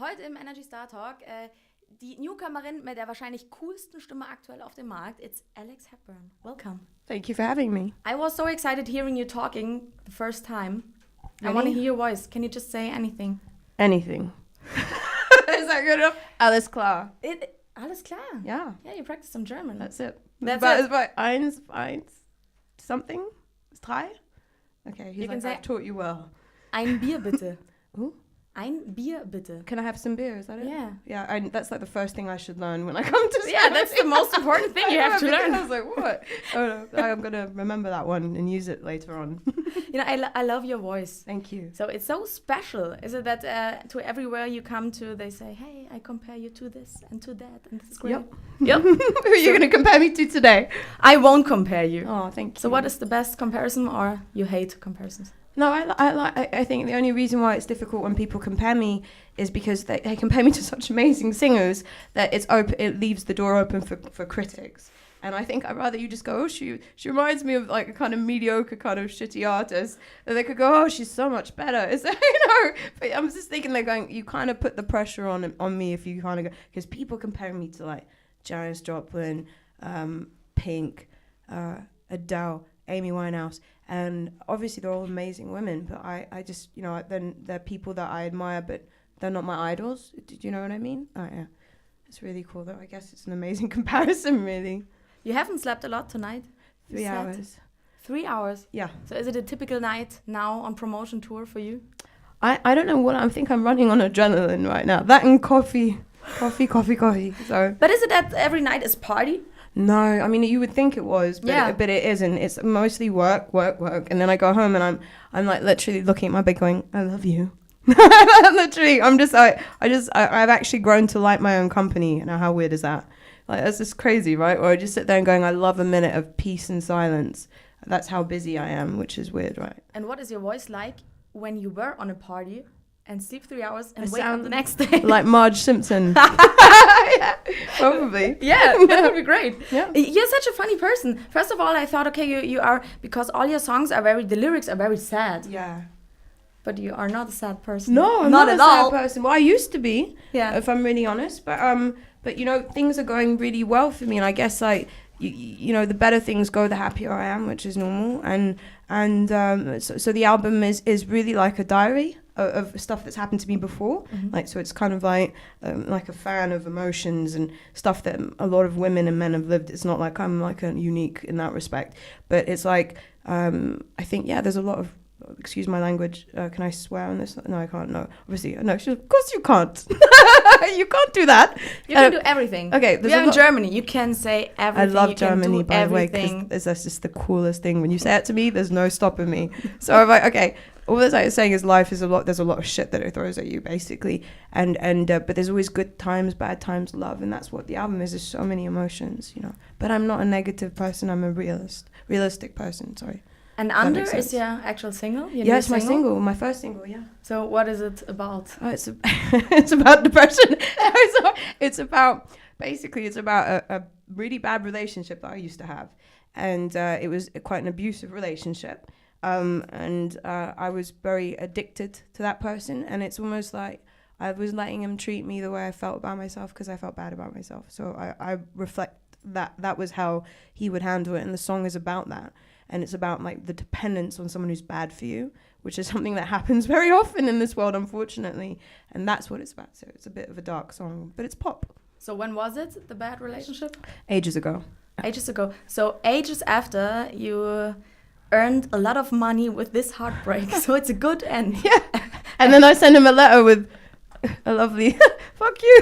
Heute im Energy Startalk die Newcomerin mit der wahrscheinlich coolsten Stimme aktuell auf dem Markt. It's Alex Hepburn. Welcome. Thank you for having me. I was so excited hearing you talking the first time. Really? I want to hear your voice. Can you just say anything? Anything. Is that good enough? Alles klar. Alles klar. Yeah. Yeah, you practiced some German. That's it. That's It's it. about eins, something? It's drei? Okay, he's You can say- I've taught you well. Ein Bier bitte. Ooh. Ein Bier bitte. Can I have some beer? Is that it? Yeah. Yeah, that's like the first thing I should learn when I come to Yeah, that's the most important thing you have to learn. I was like, what? Oh, no, I'm going to remember that one and use it later on. You know, I love your voice. Thank you. So it's so special. Is it that to everywhere you come to, they say, hey, I compare you to this and to that, and this is great? Yep. Who are you going to compare me to today? I won't compare you. Oh, thank you. So what is the best comparison, or you hate comparisons? No, I think the only reason why it's difficult when people compare me is because they compare me to such amazing singers that it leaves the door open for critics. And I think I'd rather you just go, oh, she reminds me of like a kind of mediocre, kind of shitty artist. And they could go, oh, she's so much better. It's, but I'm just thinking they're going, you kind of put the pressure on me if you kind of go, because people compare me to like Janis Joplin, Pink, Adele, Amy Winehouse. And obviously they're all amazing women, but I just, then they're people that I admire, but they're not my idols. Do you know what I mean? Oh, yeah. It's really cool, though. I guess it's an amazing comparison, really. You haven't slept a lot tonight? 3 hours. 3 hours? Yeah. So is it a typical night now on promotion tour for you? I don't know what I think I'm running on adrenaline right now. That and coffee. Coffee. So. But is it that every night is party? No, I mean you would think it was, but Yeah. but it isn't. It's mostly work, and then I go home and I'm like literally looking at my bed going, I love you. Literally, I've actually grown to like my own company. Now, how weird is that? Like that's just crazy, right? Or I just sit there and going, I love a minute of peace and silence. That's how busy I am, which is weird, right? And what is your voice like when you were on a party and sleep 3 hours and I wake up sound the next day? Like Marge Simpson. Yeah, probably. Yeah, that would be great. Yeah. You're such a funny person. First of all, I thought, okay, you are, because all your songs are the lyrics are very sad. Yeah. But you are not a sad person. No, I'm not a sad person. Well, I used to be, if I'm really honest. But things are going really well for me, and I guess like the better things go, the happier I am, which is normal. So the album is really like a diary of stuff that's happened to me before. Mm-hmm. Like, so it's kind of like a fan of emotions and stuff that a lot of women and men have lived. It's not like I'm like a unique in that respect, but it's like I think there's a lot of. Excuse my language. Can I swear on this? No, I can't. No, obviously, no. Of course, you can't. You can't do that. You can do everything. Okay, we are in Germany. You can say everything. I love you Germany, by the way, because that's just the coolest thing. When you say it to me, there's no stopping me. So I'm like, okay. All that I'm saying is life is a lot. There's a lot of shit that it throws at you, basically, but there's always good times, bad times, love, and that's what the album is. There's so many emotions, But I'm not a negative person. I'm a realistic person. Sorry. And Under is your actual single? Your it's my single, my first single, yeah. So what is it about? Oh, it's about depression. It's about a really bad relationship that I used to have. And it was quite an abusive relationship. I was very addicted to that person. And it's almost like I was letting him treat me the way I felt about myself because I felt bad about myself. So I reflect that was how he would handle it. And the song is about that. And it's about like the dependence on someone who's bad for you, which is something that happens very often in this world, unfortunately. And that's what it's about. So it's a bit of a dark song, but it's pop. So when was it, the bad relationship? Ages ago. So ages after, you earned a lot of money with this heartbreak. So it's a good end. Yeah. And then I sent him a letter with a lovely, fuck you.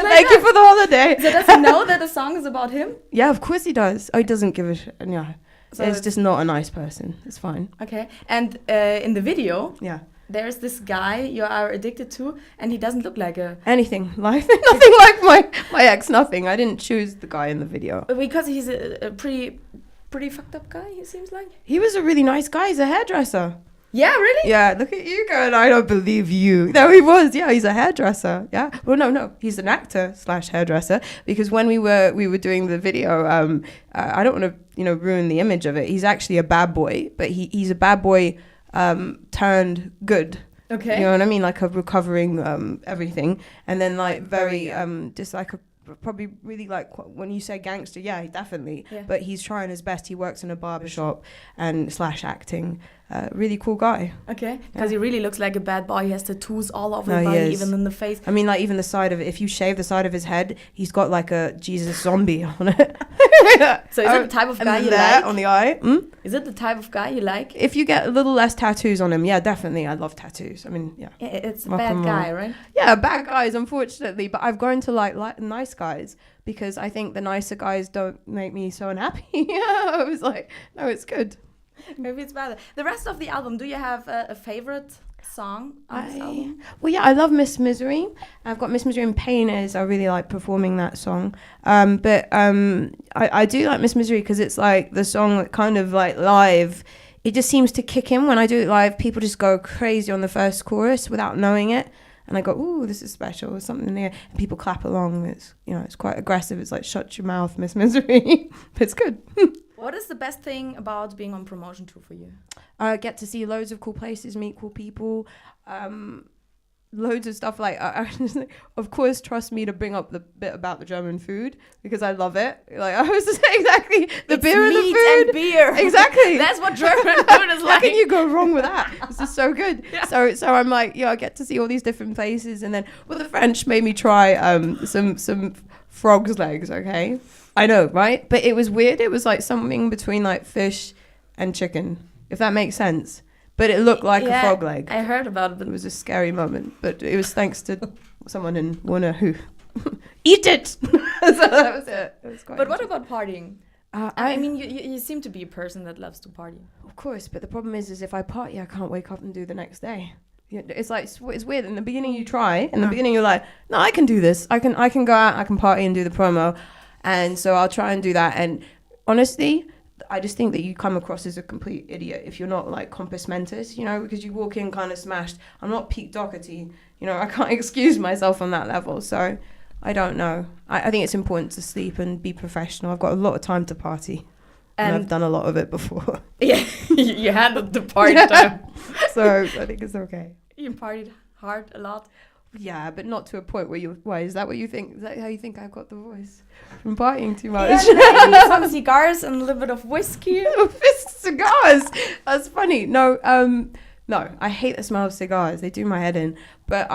Thank you for the holiday. So does he know that the song is about him? Yeah, of course he does. Oh, he doesn't give a shit. Yeah. So it's just not a nice person. It's fine. Okay. And in the video, there's this guy you are addicted to, and he doesn't look like anything. Nothing like my ex. Nothing. I didn't choose the guy in the video because he's a pretty fucked up guy. He seems like he was a really nice guy. He's a hairdresser. Yeah, really? Yeah, look at you going, I don't believe you. No, he was. Yeah, he's a hairdresser. Yeah. Well, no. He's an actor / hairdresser, because when we were doing the video, I don't want to, ruin the image of it. He's actually a bad boy, but he's a bad boy turned good. Okay. You know what I mean? Like a recovering everything, and then like very just like a probably really like when you say gangster, yeah, definitely. Yeah. But he's trying his best. He works in a barbershop and / acting. Really cool guy. Okay, because he really looks like a bad boy. He has tattoos all over No, the he body, is. even in the face. I mean, like even the side of it. If you shave the side of his head, he's got like a Jesus zombie on it. So is it the type of guy you there like? on the eye? Is it the type of guy you like? If you get a little less tattoos on him, yeah, definitely. I love tattoos. I mean, yeah. It's a Rock bad and guy, roll. right? Yeah, bad guys, unfortunately. But I've grown to like nice guys because I think the nicer guys don't make me so unhappy. I was like, no, it's good. Maybe it's better. The rest of the album, do you have a favorite song on this album? Well, yeah, I love Miss Misery. I've got Miss Misery and Painters. I really like performing that song. But I do like Miss Misery because it's like the song that kind of like live. It just seems to kick in when I do it live. People just go crazy on the first chorus without knowing it. And I go, ooh, this is special. There's something there. And people clap along. It's, you know, it's quite aggressive. It's like, shut your mouth, Miss Misery. But it's good. What is the best thing about being on promotion tour for you? I get to see loads of cool places, meet cool people, loads of stuff. Like, of course, trust me to bring up the bit about the German food because I love it. Like, I was just exactly the It's beer and the meat food. and beer. Exactly. That's what German food is How like. can you go wrong with that? This is so good. Yeah. So I'm like, yeah, I get to see all these different places, and then the French made me try some frog's legs. Okay, I know, right? But it was weird. It was like something between like fish and chicken, if that makes sense. But it looked like a frog leg. I heard about it. But It was a scary moment, but it was thanks to someone in Warner who eat it. So that was it. It was quite But what about partying? I I mean, you seem to be a person that loves to party. Of course, but the problem is if I party, I can't wake up and do the next day. It's like it's weird. In the beginning, you try. In the beginning, you're like, no, I can do this. I can go out. I can party and do the promo, and so I'll try and do that. And honestly, I just think that you come across as a complete idiot if you're not like compos mentis, you know, because you walk in kind of smashed. I'm not Pete Doherty, you know. I can't excuse myself on that level. So I don't know. I think it's important to sleep and be professional. I've got a lot of time to party. And I've done a lot of it before. Yeah, you had the party time. So I think it's okay. You partied hard a lot. Yeah, but not to a point where why, is that what you think? Is that how you think I've got the voice? From partying too much? Yeah, maybe some cigars and a little bit of whiskey. Cigars! That's funny. No, I hate the smell of cigars. They do my head in. But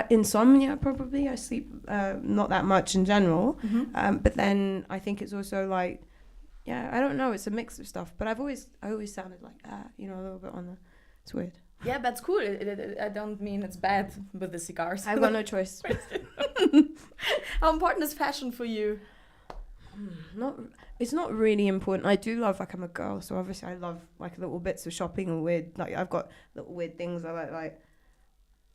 insomnia probably. I sleep not that much in general. Mm-hmm. But then I think it's also like, yeah, I don't know. It's a mix of stuff. But I always sounded like that, you know, a little bit on the. It's weird. Yeah, that's cool. I don't mean it's bad with the cigars. I've got no choice. How important is fashion for you? It's not really important. I do love, like, I'm a girl, so obviously I love like little bits of shopping and weird, like I've got little weird things I like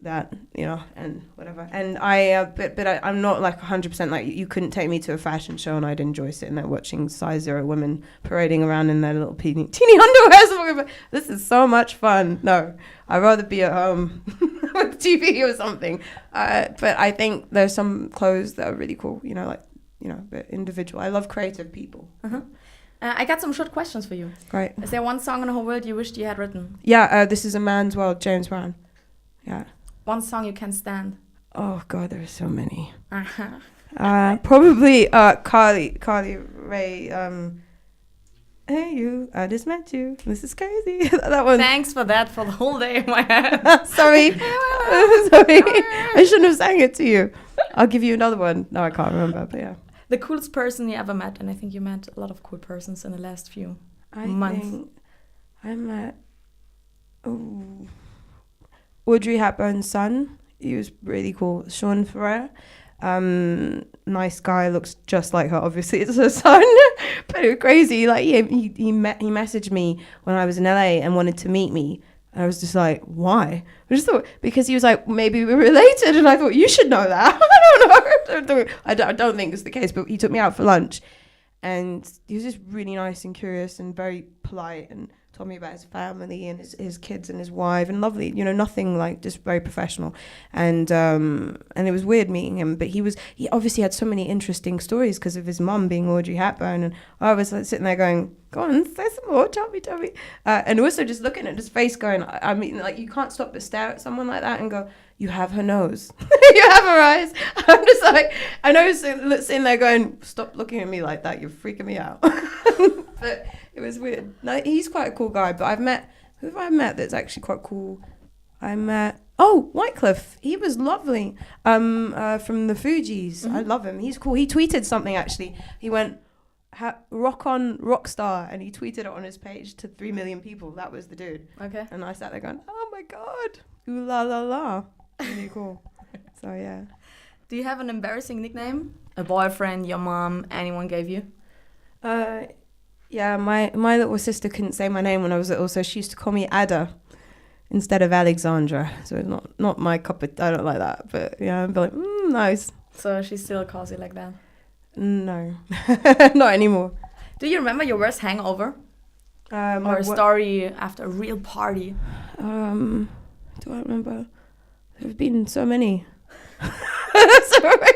that, you know, and whatever. And I'm not like 100% like you couldn't take me to a fashion show and I'd enjoy sitting there watching size 0 women parading around in their little teeny underwear. This is so much fun. No, I'd rather be at home with TV or something. But I think there's some clothes that are really cool, you know, like, you know, but individual. I love creative people. Uh-huh. I got some short questions for you. Great. Is there one song in the whole world you wished you had written? Yeah, This Is a Man's World, James Brown. Yeah. One song you can stand? Oh, God, there are so many. Uh-huh. Probably Carly Rae. Hey, you, I just met you. This is crazy. That one. Thanks for that for the whole day in my head. Sorry. Sorry. I shouldn't have sang it to you. I'll give you another one. No, I can't remember, but yeah. The coolest person you ever met, and I think you met a lot of cool persons in the last few months. I met Audrey Hepburn's son. He was really cool. Sean Ferrer. Nice guy, looks just like her. Obviously, it's her son. But it was crazy. Like he messaged me when I was in LA and wanted to meet me. And I was just like, why? I just thought, because he was like, maybe we're related. And I thought, you should know that. I don't know. I don't think it's the case, but he took me out for lunch. And he was just really nice and curious and very polite and told me about his family and his kids and his wife, and lovely, you know, nothing like, just very professional. And it was weird meeting him, but he obviously had so many interesting stories because of his mum being Audrey Hepburn, and I was like sitting there going, go on, say some more, tell me. And also just looking at his face going, I mean, like, you can't stop but stare at someone like that and go, you have her nose, you have her eyes. I'm just like, I know, sitting there going, stop looking at me like that, you're freaking me out. But it was weird. No, he's quite a cool guy, but who have I met that's actually quite cool? I met, Wycliffe. He was lovely. From the Fugees. I love him. He's cool. He tweeted something, actually. He went, rock on Rockstar, and he tweeted it on his page to 3 million people. That was the dude. Okay. And I sat there going, oh my God, ooh la la la. Really cool. So yeah. Do you have an embarrassing nickname? A boyfriend, your mom, anyone gave you? Yeah, my little sister couldn't say my name when I was little, so she used to call me Ada instead of Alexandra. So it's not my cup of, I don't like that. But yeah, I'd be like, nice. So she still calls you like that? No, not anymore. Do you remember your worst hangover? Or a story after a real party? Do I remember? There have been so many. Sorry.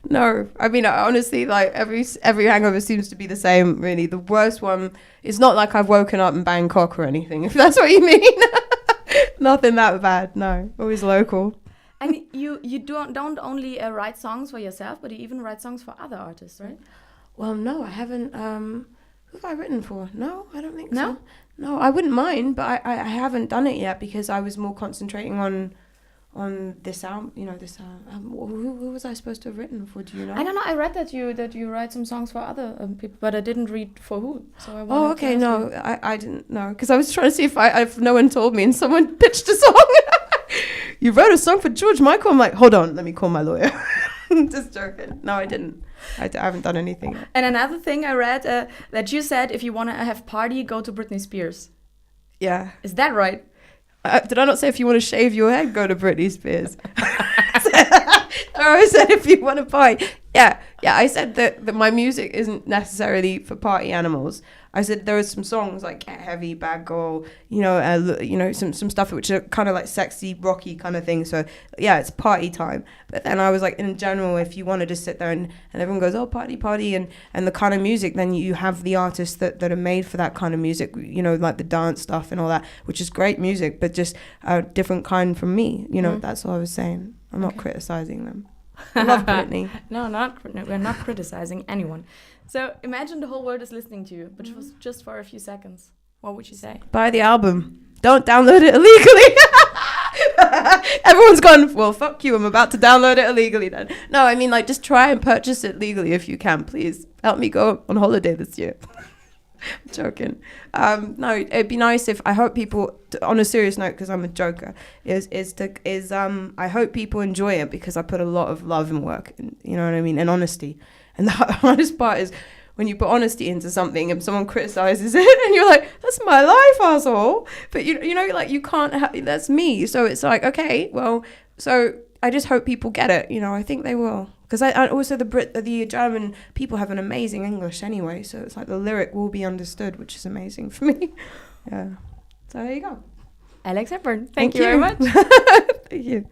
No, I mean, honestly, like every hangover seems to be the same, really. The worst one, it's not like I've woken up in Bangkok or anything, if that's what you mean. Nothing that bad, no. Always local. And you don't only write songs for yourself, but you even write songs for other artists, right? Well, no, I haven't. Who have I written for? No, I don't think No? so. No, I wouldn't mind, but I haven't done it yet because I was more concentrating on this album, this who was I supposed to have written for? Do you know? I don't know. I read that you write some songs for other people, but I didn't read for who. So I oh, okay, no, I didn't know because I was trying to see if no one told me and someone pitched a song. You wrote a song for George Michael. I'm like, hold on, let me call my lawyer. Just joking. No, I didn't. I haven't done anything yet. And another thing I read that you said if you want to have party, go to Britney Spears. Yeah. Is that right? Did I not say if you want to shave your head, go to Britney Spears? Or I said if you want to party. Yeah. I said that my music isn't necessarily for party animals. I said there are some songs like Get Heavy, Bad Girl, some stuff which are kind of like sexy, rocky kind of thing. So yeah, it's party time. But then I was like, in general, if you want to just sit there and everyone goes, oh, party, and the kind of music, then you have the artists that are made for that kind of music, like the dance stuff and all that, which is great music, but just a different kind from me. That's all I was saying. I'm not criticizing them. I love Britney. No, we're not criticizing anyone. So imagine the whole world is listening to you, but just for a few seconds. What would you say? Buy the album. Don't download it illegally. Everyone's gone, well, fuck you, I'm about to download it illegally then. No, I mean, like, just try and purchase it legally if you can, please. Help me go on holiday this year. I'm joking. No, it'd be nice if, I hope people, on a serious note, because I'm a joker, I hope people enjoy it because I put a lot of love and work, you know what I mean, and honesty. And the hardest part is when you put honesty into something and someone criticizes it and you're like, that's my life, asshole. But like you can't that's me. So it's like, okay, well, so I just hope people get it. I think they will. Because I also the German people have an amazing English anyway. So it's like the lyric will be understood, which is amazing for me. Yeah. So there you go. Alex Hepburn. Thank you very much. Thank you.